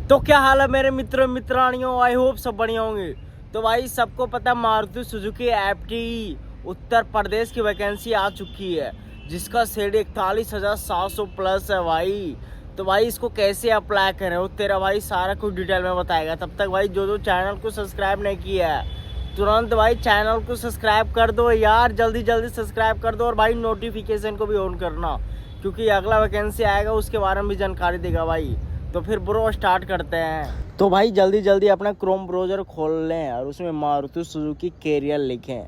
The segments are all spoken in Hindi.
तो क्या हाल है मेरे मित्रों मित्रानियों, आई होप सब बढ़िया होंगे। तो भाई सबको पता मारुति सुजुकी एप्टी उत्तर प्रदेश की वैकेंसी आ चुकी है, जिसका सैलरी 41,700 प्लस है भाई। तो भाई इसको कैसे अप्लाई करें वो तेरा भाई सारा कुछ डिटेल में बताएगा। तब तक भाई जो चैनल को सब्सक्राइब नहीं किया है तुरंत भाई चैनल को सब्सक्राइब कर दो यार, जल्दी जल्दी सब्सक्राइब कर दो। और भाई नोटिफिकेशन को भी ऑन करना, क्योंकि अगला वैकेंसी आएगा उसके बारे में भी जानकारी देगा भाई। तो फिर ब्रो स्टार्ट करते हैं। तो भाई जल्दी जल्दी अपना क्रोम ब्राउज़र खोल लें और उसमें मारुति सुजुकी कैरियर लिखें।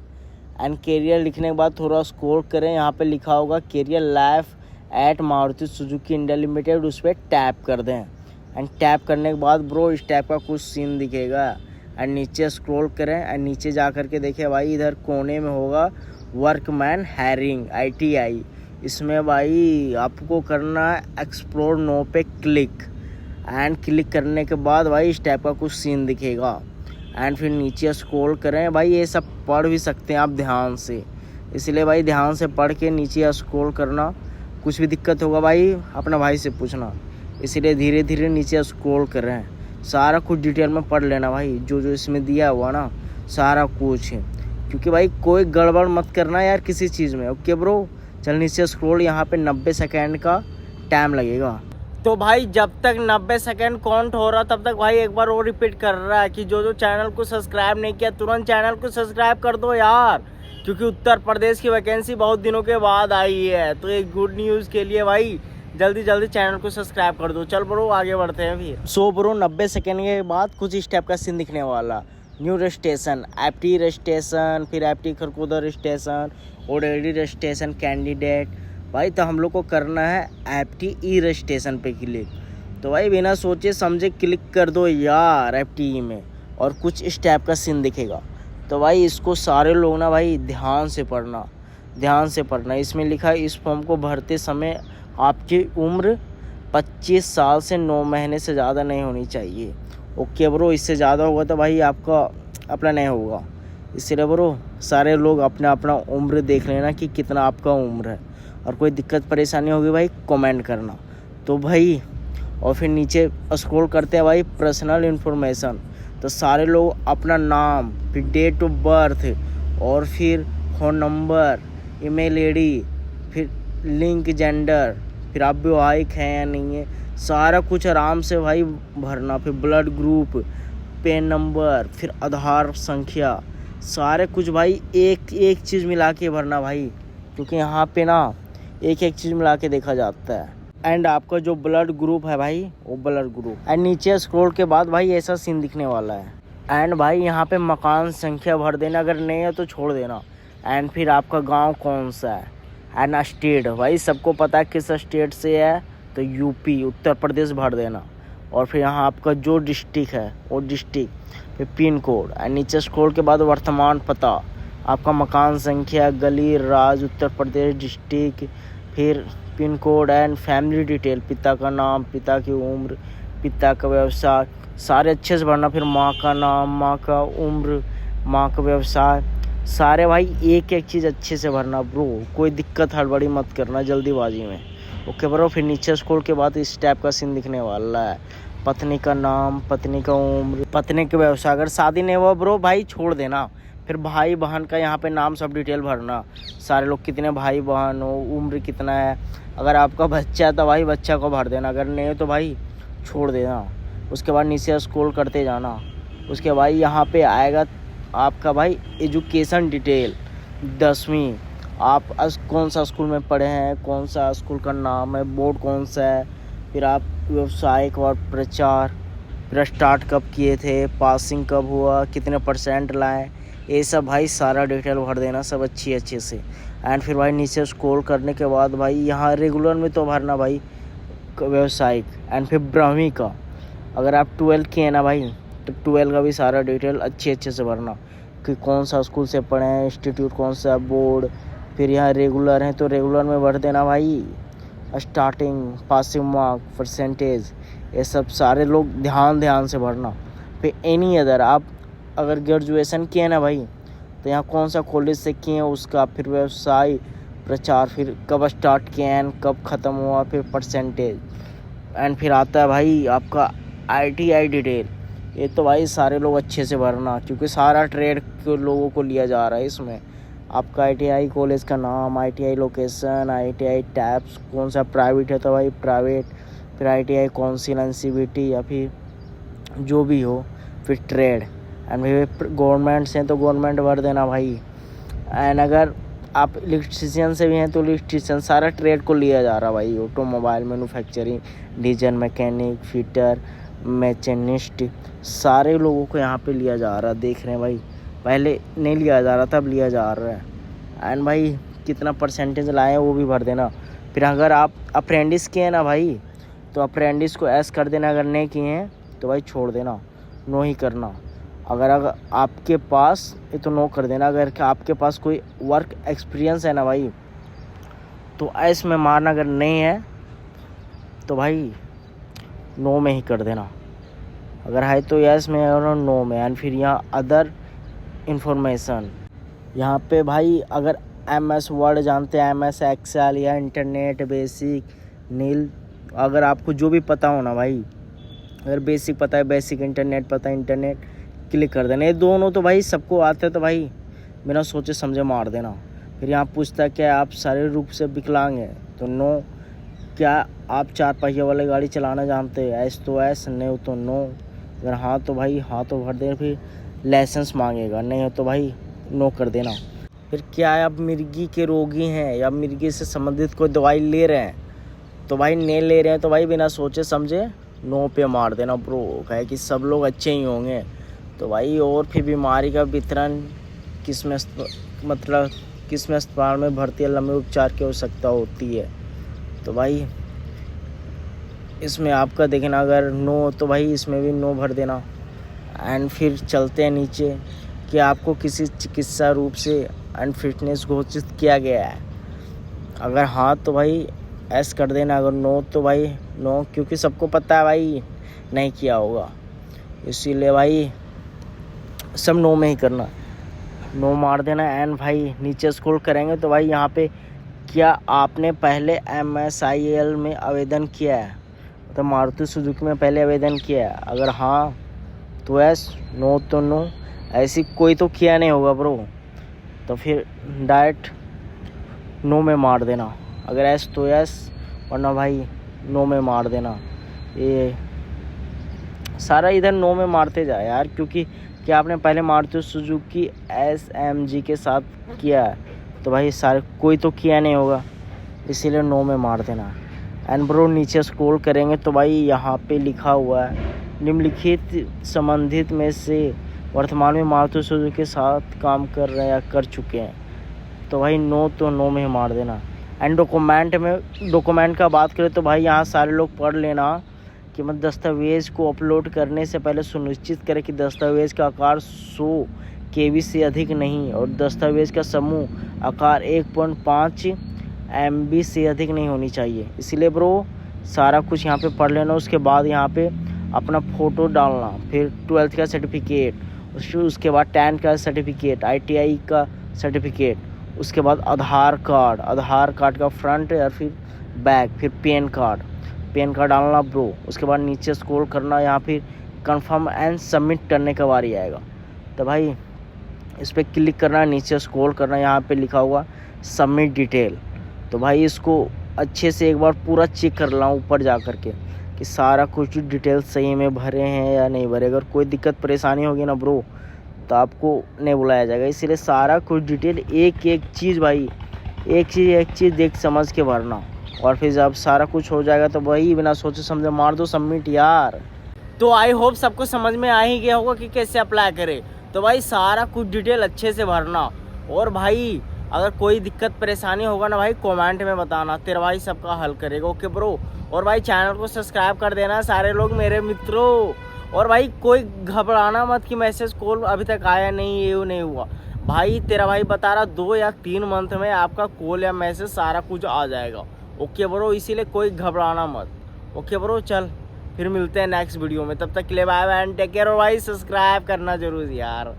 एंड कैरियर लिखने के बाद थोड़ा स्क्रॉल करें, यहाँ पे लिखा होगा career life at Maruti Suzuki India limited, उस पर टैप कर दें। एंड टैप करने के बाद ब्रो इस टाइप का कुछ सीन दिखेगा। एंड नीचे स्क्रॉल करें एंड नीचे जा कर के देखें भाई, इधर कोने में होगा वर्कमैन हायरिंग ITI। इसमें भाई आपको करना है एक्सप्लोर नो पे क्लिक। एंड क्लिक करने के बाद भाई इस टाइप का कुछ सीन दिखेगा। एंड फिर नीचे स्क्रॉल करें भाई, ये सब पढ़ भी सकते हैं आप ध्यान से, इसलिए भाई ध्यान से पढ़ के नीचे स्क्रॉल करना। कुछ भी दिक्कत होगा भाई अपना भाई से पूछना, इसलिए धीरे धीरे नीचे स्क्रॉल करें। सारा कुछ डिटेल में पढ़ लेना भाई, जो इसमें दिया हुआ ना सारा कुछ है, क्योंकि भाई कोई गड़बड़ मत करना यार किसी चीज़ में। ओके ब्रो, चल नीचे स्क्रॉल। यहाँ पे 90 सेकेंड का टाइम लगेगा। तो भाई जब तक 90 सेकेंड काउंट हो रहा तब तक भाई एक बार वो रिपीट कर रहा है कि जो चैनल को सब्सक्राइब नहीं किया तुरंत चैनल को सब्सक्राइब कर दो यार, क्योंकि उत्तर प्रदेश की वैकेंसी बहुत दिनों के बाद आई है। तो एक गुड न्यूज़ के लिए भाई जल्दी जल्दी चैनल को सब्सक्राइब कर दो। चल ब्रो आगे बढ़ते हैं फिर। सो ब्रो 90 सेकेंड के बाद कुछ इस टाइप का सीन दिखने वाला। न्यू रजिस्ट्रेशन, एप्टी रजिस्ट्रेशन, फिर एप्टी Kharkhoda registration, already registration candidate. भाई तो हम लोग को करना है एप्टी ई रजिस्ट्रेशन पे क्लिक। तो भाई बिना सोचे समझे क्लिक कर दो यार एप्टी ई में, और कुछ इस टाइप का सीन दिखेगा। तो भाई इसको सारे लोग ना भाई ध्यान से पढ़ना। इसमें लिखा है इस फॉर्म को भरते समय आपकी उम्र 25 साल से 9 महीने से ज़्यादा नहीं होनी चाहिए। ओके ब्रो, इससे ज़्यादा होगा तो भाई आपका अपना नहीं होगा। इसलिए ब्रो सारे लोग अपना उम्र देख लेना कि कितना आपका उम्र है, और कोई दिक्कत परेशानी होगी भाई कमेंट करना। तो भाई और फिर नीचे स्क्रॉल करते हैं भाई पर्सनल इन्फॉर्मेशन। तो सारे लोग अपना नाम, फिर डेट ऑफ बर्थ, और फिर फ़ोन नंबर, ईमेल ID, फिर लिंक जेंडर, फिर आप विवाहिक हैं या नहीं है, सारा कुछ आराम से भाई भरना। फिर ब्लड ग्रुप, पेन नंबर, फिर आधार संख्या, सारे कुछ भाई एक एक चीज़ मिला के भरना भाई, क्योंकि यहाँ पे ना एक एक चीज़ मिला के देखा जाता है। एंड आपका जो ब्लड ग्रुप है भाई वो ब्लड ग्रुप। एंड नीचे स्क्रॉल के बाद भाई ऐसा सीन दिखने वाला है। एंड भाई यहाँ पे मकान संख्या भर देना, अगर नहीं है तो छोड़ देना। एंड फिर आपका गांव कौन सा है। एंड स्टेट, भाई सबको पता है किस स्टेट से है, तो UP उत्तर प्रदेश भर देना। और फिर यहाँ आपका जो डिस्ट्रिक्ट है वो डिस्ट्रिक्ट, फिर पिन कोड। एंड नीचे स्क्रॉल के बाद वर्तमान पता, आपका मकान संख्या, गली, राज्य उत्तर प्रदेश, डिस्ट्रिक्ट, फिर pin code. And family detail, पिता का नाम, पिता की उम्र, पिता का व्यवसाय, सारे अच्छे से भरना। फिर माँ का नाम, माँ का उम्र, माँ का व्यवसाय, सारे भाई एक एक चीज़ अच्छे से भरना ब्रो, कोई दिक्कत हड़बड़ी मत करना जल्दीबाजी में। ओके ब्रो, फिर नीचे स्क्रॉल के बाद इस टाइप का सीन दिखने वाला है। पत्नी का नाम, पत्नी का उम्र, पत्नी का व्यवसाय। अगर शादी नहीं हुआ ब्रो भाई छोड़ देना। फिर भाई बहन का यहाँ पे नाम सब डिटेल भरना, सारे लोग कितने भाई बहन हो, उम्र कितना है। अगर आपका बच्चा है तो भाई बच्चा को भर देना, अगर नहीं है तो भाई छोड़ देना। उसके बाद नीचे स्क्रॉल करते जाना। उसके बाद यहाँ पे आएगा आपका भाई एजुकेशन डिटेल, 10वीं, आप कौन सा स्कूल में पढ़े हैं, कौन सा स्कूल का नाम है, बोर्ड कौन सा है, फिर आप व्यवसायिक और प्रचार, फिर स्टार्ट कब किए थे, पासिंग कब हुआ, कितने % लाए, ये सब भाई सारा डिटेल भर देना सब अच्छे से। एंड फिर भाई नीचे स्क्रॉल करने के बाद भाई यहाँ रेगुलर में तो भरना भाई व्यवसायिक। एंड फिर 12वीं का, अगर आप 12 किए हैं ना भाई तो 12 का भी सारा डिटेल अच्छे से भरना, कि कौन सा स्कूल से पढ़े हैं, इंस्टीट्यूट कौन सा, बोर्ड। फिर यहाँ रेगुलर हैं तो रेगुलर में भर देना भाई स्टार्टिंग, पासिंग मार्क, परसेंटेज, ये सब सारे लोग ध्यान से भरना। फिर एनी अदर, आप अगर ग्रेजुएशन किए ना भाई तो यहाँ कौन सा कॉलेज से किए हैं उसका, फिर व्यवसाय, प्रचार, फिर कब स्टार्ट किए हैं, कब ख़त्म हुआ, फिर परसेंटेज। एंड फिर आता है भाई आपका ITI डिटेल, ये तो भाई सारे लोग अच्छे से भरना, क्योंकि सारा ट्रेड के लोगों को लिया जा रहा है इसमें। आपका ITI कॉलेज का नाम, ITI लोकेशन, ITI टैब्स, कौन सा प्राइवेट है तो भाई प्राइवेट, फिर ITI काउंसिल, NCVT या फिर जो भी हो, फिर ट्रेड, एंड फिर गवर्नमेंट से तो गवर्नमेंट भर देना भाई। एंड अगर आप इलेक्ट्रीशियन से भी हैं तो इलेक्ट्रीशियन, सारा ट्रेड को लिया जा रहा भाई। Automobile manufacturing, diesel mechanic, fitter, machinist, सारे लोगों को यहाँ पे लिया जा रहा है। देख रहे हैं भाई, पहले नहीं लिया जा रहा था, अब लिया जा रहा है। एंड भाई कितना परसेंटेज लाए हैं वो भी भर देना। फिर अगर आप अप्रेंटिस किए हैं ना भाई, तो अप्रेंटिस को ऐस कर देना, अगर नहीं किए हैं तो भाई छोड़ देना, नो ही करना। अगर आपके पास, ये तो नो कर देना, अगर आपके पास कोई वर्क एक्सपीरियंस है ना भाई, तो ऐस में मारना, अगर नहीं है तो भाई नो में ही कर देना। अगर है तो यस में और नो में। एंड फिर यहाँ अदर इंफॉर्मेशन, यहाँ पे भाई अगर MS वर्ड जानते हैं, MS एक्सेल या इंटरनेट बेसिक, नील, अगर आपको जो भी पता हो ना भाई, अगर बेसिक पता है बेसिक, इंटरनेट पता है इंटरनेट, क्लिक कर देना। ये दोनों तो भाई सबको आते हैं, तो भाई बिना सोचे समझे मार देना। फिर यहाँ पूछता है क्या आप शारीरिक रूप से विकलांग हैं, तो नो। क्या आप 4 पहिया वाली गाड़ी चलाना जानते हैं, ऐस तो ऐस, नहीं हो तो नो। अगर हाँ तो भाई हाँ तो भर देना, फिर लाइसेंस मांगेगा, नहीं हो तो भाई नो कर देना। फिर क्या आप मिर्गी के रोगी हैं या मिर्गी से संबंधित कोई दवाई ले रहे हैं, तो भाई नहीं ले रहे हैं तो भाई बिना सोचे समझे नो पे मार देना ब्रो। है कि सब लोग अच्छे ही होंगे, तो भाई और फिर बीमारी का वितरण किस में, मतलब किस में अस्पताल में भर्ती या लंबे उपचार की आवश्यकता होती है, तो भाई इसमें आपका देखना। अगर नो तो भाई इसमें भी नो भर देना। एंड फिर चलते हैं नीचे कि आपको किसी चिकित्सा रूप से अनफिटनेस घोषित किया गया है। अगर हाँ तो भाई एस कर देना, अगर नो तो भाई नो, क्योंकि सबको पता है भाई नहीं किया होगा, इसीलिए भाई सब नो में ही करना, नो मार देना। एंड भाई नीचे स्क्रॉल करेंगे तो भाई यहाँ पे क्या आपने पहले MSIL में आवेदन किया है, तो मारुति सुजुकी में पहले आवेदन किया है। अगर हाँ तो एस, नो तो नो। ऐसी कोई तो किया नहीं होगा ब्रो, तो फिर डायरेक्ट नो में मार देना। अगर एस तो एस, वरना भाई नो में मार देना। ये सारा इधर नो में मारते जाए यार, क्योंकि क्या आपने पहले मारुति सुजुकी SMG के साथ किया है, तो भाई सारे कोई तो किया नहीं होगा, इसीलिए नो में मार देना। एंड ब्रो नीचे स्क्रॉल करेंगे तो भाई यहाँ पे लिखा हुआ है निम्नलिखित संबंधित में से वर्तमान में मारुति सुजुकी के साथ काम कर रहे हैं या कर चुके हैं, तो भाई नो तो नो में ही मार देना। एंड डॉक्यूमेंट का बात करें तो भाई यहाँ सारे लोग पढ़ लेना कि मतलब दस्तावेज़ को अपलोड करने से पहले सुनिश्चित करें कि दस्तावेज़ का आकार 100 KB से अधिक नहीं, और दस्तावेज़ का समूह आकार 1.5 MB से अधिक नहीं होनी चाहिए। इसलिए ब्रो सारा कुछ यहाँ पे पढ़ लेना। उसके बाद यहाँ पे अपना फ़ोटो डालना, फिर 12th का सर्टिफिकेट, उसके बाद 10th का सर्टिफिकेट, ITI का सर्टिफिकेट, उसके बाद आधार कार्ड का फ्रंट या फिर बैक, फिर पैन कार्ड डालना ब्रो। उसके बाद नीचे स्क्रॉल करना, यहाँ फिर कंफर्म एंड सबमिट करने का बारी आएगा, तो भाई इस पर क्लिक करना, नीचे स्क्रॉल करना, यहाँ पे लिखा हुआ सबमिट डिटेल। तो भाई इसको अच्छे से एक बार पूरा चेक कर ला ऊपर जा कर के कि सारा कुछ डिटेल सही में भरे हैं या नहीं भरे। अगर कोई दिक्कत परेशानी होगी ना ब्रो, तो आपको नहीं बुलाया जाएगा। इसीलिए सारा कुछ डिटेल एक चीज़ भाई, एक चीज़ देख समझ के भरना, और फिर जब सारा कुछ हो जाएगा तो भाई बिना सोचे समझे मार दो सबमिट यार। तो आई होप सबको समझ में आ ही गया होगा कि कैसे अप्लाई करें। तो भाई सारा कुछ डिटेल अच्छे से भरना, और भाई अगर कोई दिक्कत परेशानी होगा ना भाई कमेंट में बताना, तेरा भाई सबका हल करेगा। ओके ब्रो, और भाई चैनल को सब्सक्राइब कर देना सारे लोग मेरे मित्रों। और भाई कोई घबराना मत कि मैसेज कॉल अभी तक आया नहीं, ये नहीं हुआ भाई, तेरा भाई बता रहा 2 या 3 मंथ में आपका कॉल या मैसेज सारा कुछ आ जाएगा। ओके ब्रो, इसीलिए कोई घबराना मत। ओके ब्रो, चल फिर मिलते हैं नेक्स्ट वीडियो में, तब तक के लिए bye bye and take care. और भाई सब्सक्राइब करना जरूर यार।